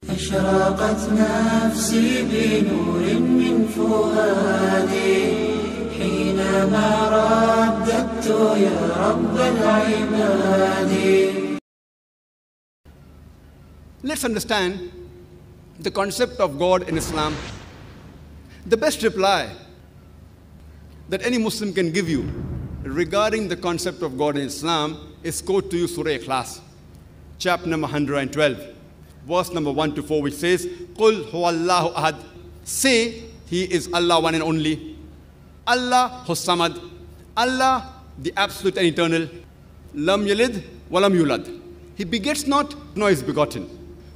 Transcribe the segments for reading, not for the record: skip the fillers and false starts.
أشرقت نفسي بنور من فؤادي حينما رددت يا رب العباد. Let's understand the concept of God in Islam. The best reply that any Muslim can give you regarding the concept of God in Islam is quote to you Surah Ikhlas, chapter number 112, verse number 1 to 4, which says, Qul huwallahu ahad. Say, He is Allah one and only. Allah Hus-Samad. Allah, the absolute and eternal. Lam yalid walam yulad. He begets not, nor is begotten.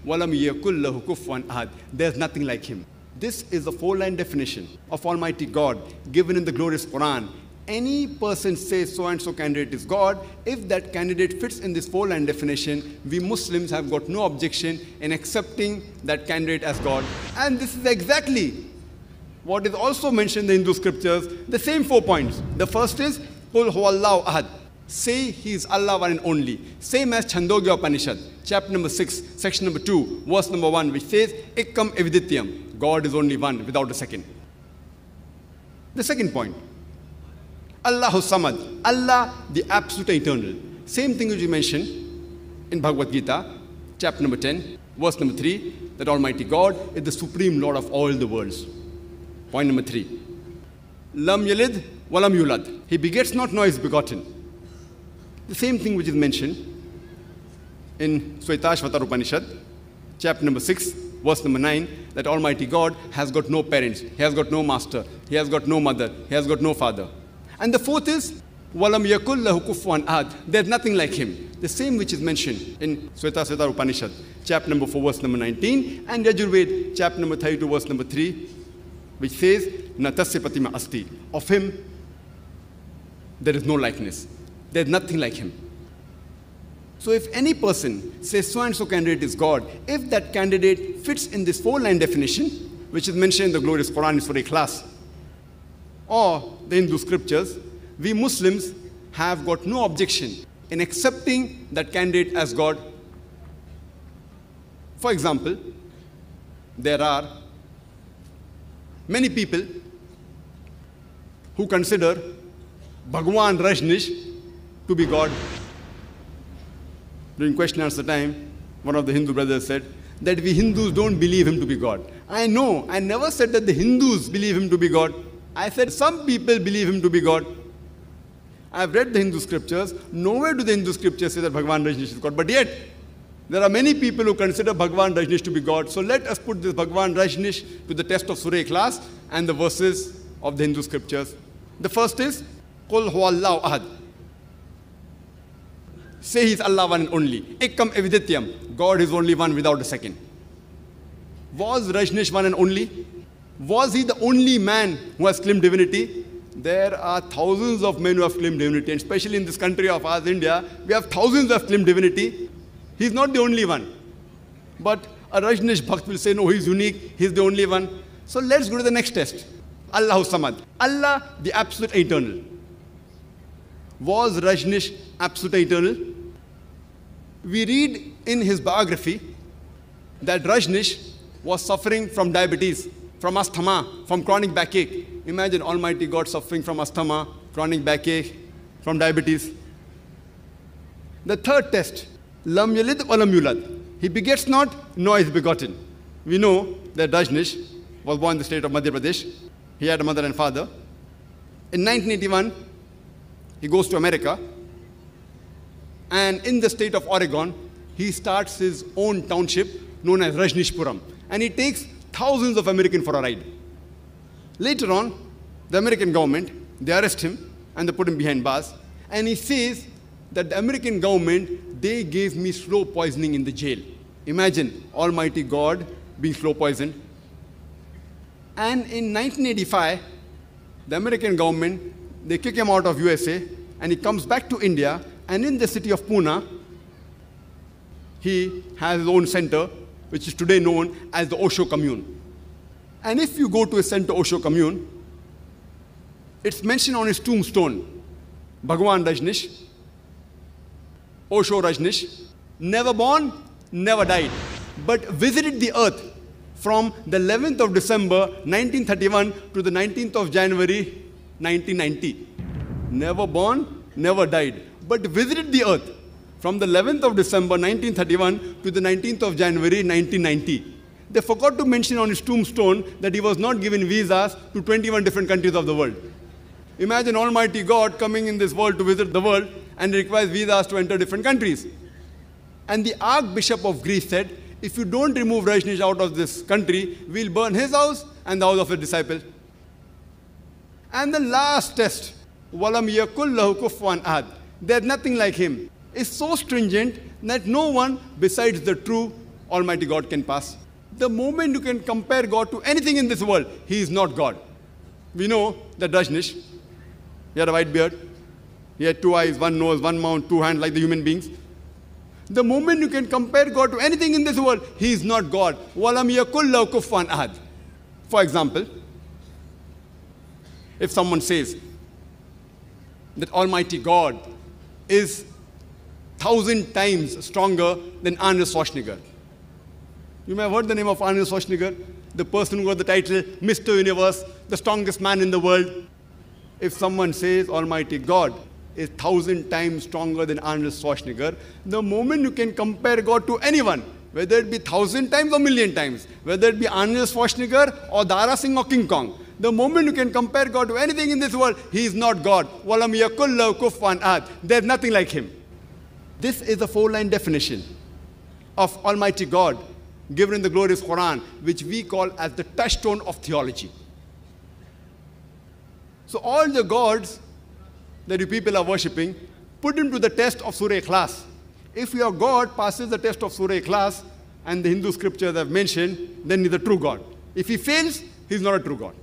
Walam yakul lahu kufuwan ahad. There's nothing like Him. This is the four-line definition of Almighty God given in the glorious Quran. Any person says so-and-so candidate is God, if that candidate fits in this four-line definition, we Muslims have got no objection in accepting that candidate as God. And this is exactly what is also mentioned in the Hindu scriptures, the same 4 points. The first is, Qul huwallahu ahad. Say He is Allah one and only. Same as Chandogya Upanishad, chapter number 6, section number 2, verse number 1, which says, Ekkam evidityam. God is only one, without a second. The second point, Allah Hus-Samad. Allah, the absolute eternal. Same thing which we mentioned in Bhagavad Gita, chapter number 10, verse number 3, that Almighty God is the supreme Lord of all the worlds. Point number 3. Lam yalid walam yulad. He begets not, nor is begotten. The same thing which is mentioned in Shvetashvatar Upanishad, chapter number 6, verse number 9, that Almighty God has got no parents, He has got no master, He has got no mother, He has got no father. And the fourth is, Walam yakul lahu kufuwan ahad. There's nothing like Him. The same which is mentioned in Shvetashvatar Upanishad, chapter number 4, verse number 19, and Yajurved, chapter number 32, verse number 3, which says, Na tasya pratima asti. Of Him, there is no likeness. There's nothing like Him. So if any person says so-and-so candidate is God, if that candidate fits in this four-line definition, which is mentioned in the glorious Quran, Surah Ikhlas, or the Hindu scriptures, we Muslims have got no objection in accepting that candidate as God. For example, there are many people who consider Bhagwan Rajneesh to be God. During question and answer time, one of the Hindu brothers said that we Hindus don't believe Him to be God. I know, I never said that the Hindus believe Him to be God. I said some people believe Him to be God. I've read the Hindu scriptures. Nowhere do the Hindu scriptures say that Bhagwan Rajneesh is God. But yet, there are many people who consider Bhagwan Rajneesh to be God. So let us put this Bhagwan Rajneesh to the test of Surah Ikhlas and the verses of the Hindu scriptures. The first is, Qul huwallahu ahad. Say He is Allah one and only. Ekkam evidityam. God is only one, without a second. Was Rajneesh one and only? Was he the only man who has claimed divinity? There are thousands of men who have claimed divinity, and especially in this country of ours, India, we have thousands who have claimed divinity. He's not the only one. But a Rajneesh Bhakt will say, no, he's unique, he's the only one. So let's go to the next test. Allah Hus-Samad. Allah, the absolute eternal. Was Rajneesh absolute eternal? We read in his biography that Rajneesh was suffering from diabetes, from asthma, from chronic backache. Imagine Almighty God suffering from asthma, chronic backache, from diabetes. The third test, Lam yalid walam yulad. He begets not, nor is begotten. We know that Rajneesh was born in the state of Madhya Pradesh. He had a mother and father. In 1981, he goes to America. And in the state of Oregon, he starts his own township known as Rajneeshpuram. And he takes thousands of Americans for a ride. Later on, the American government, they arrest him and they put him behind bars. And he says that the American government, they gave me slow poisoning in the jail. Imagine Almighty God being slow poisoned. And in 1985, the American government, they kick him out of USA and he comes back to India, and in the city of Pune, he has his own center, which is today known as the Osho Commune. And if you go to his center, Osho Commune, it's mentioned on his tombstone, Bhagwan Rajneesh, Osho Rajneesh, never born, never died. but visited the earth from the 11th of December 1931 to the 19th of January 1990. Never born, never died, but visited the earth from the 11th of December 1931 to the 19th of January 1990. They forgot to mention on his tombstone that he was not given visas to 21 different countries of the world. Imagine Almighty God coming in this world to visit the world and requires visas to enter different countries. And the Archbishop of Greece said, if you don't remove Rajneesh out of this country, we'll burn his house and the house of his disciple. And the last test, وَلَمْ يَكُلْ لَهُ كُفْوًا أَحَدٌ. There's nothing like him. It's so stringent that no one besides the true Almighty God can pass. The moment you can compare God to anything in this world, he is not God. We know that Rajneesh, he had a white beard. He had 2 eyes, 1 nose, 1 mouth, 2 hands like the human beings. The moment you can compare God to anything in this world, he is not God. وَلَمْ يَكُلْ لَهُ كُفْوًا أَحَدٌ. For example, if someone says that Almighty God is 1,000 times stronger than Arnold Schwarzenegger. You may have heard the name of Arnold Schwarzenegger, the person who got the title Mr. Universe, the strongest man in the world. If someone says Almighty God is 1,000 times stronger than Arnold Schwarzenegger, the moment you can compare God to anyone, whether it be 1,000 times or 1,000,000 times, whether it be Arnold Schwarzenegger or Dara Singh or King Kong, the moment you can compare God to anything in this world, he is not God. وَلَمْ يَكُلْ لَهُ كُفْوًا أَحَدٌ. There's nothing like him. This is a 4-line definition of Almighty God given in the glorious Quran, which we call as the touchstone of theology. So all the gods that you people are worshipping, put him to the test of Surah Ikhlas. If your God passes the test of Surah Ikhlas, and the Hindu scriptures have mentioned, then he's a true God. If he fails, he's not a true God.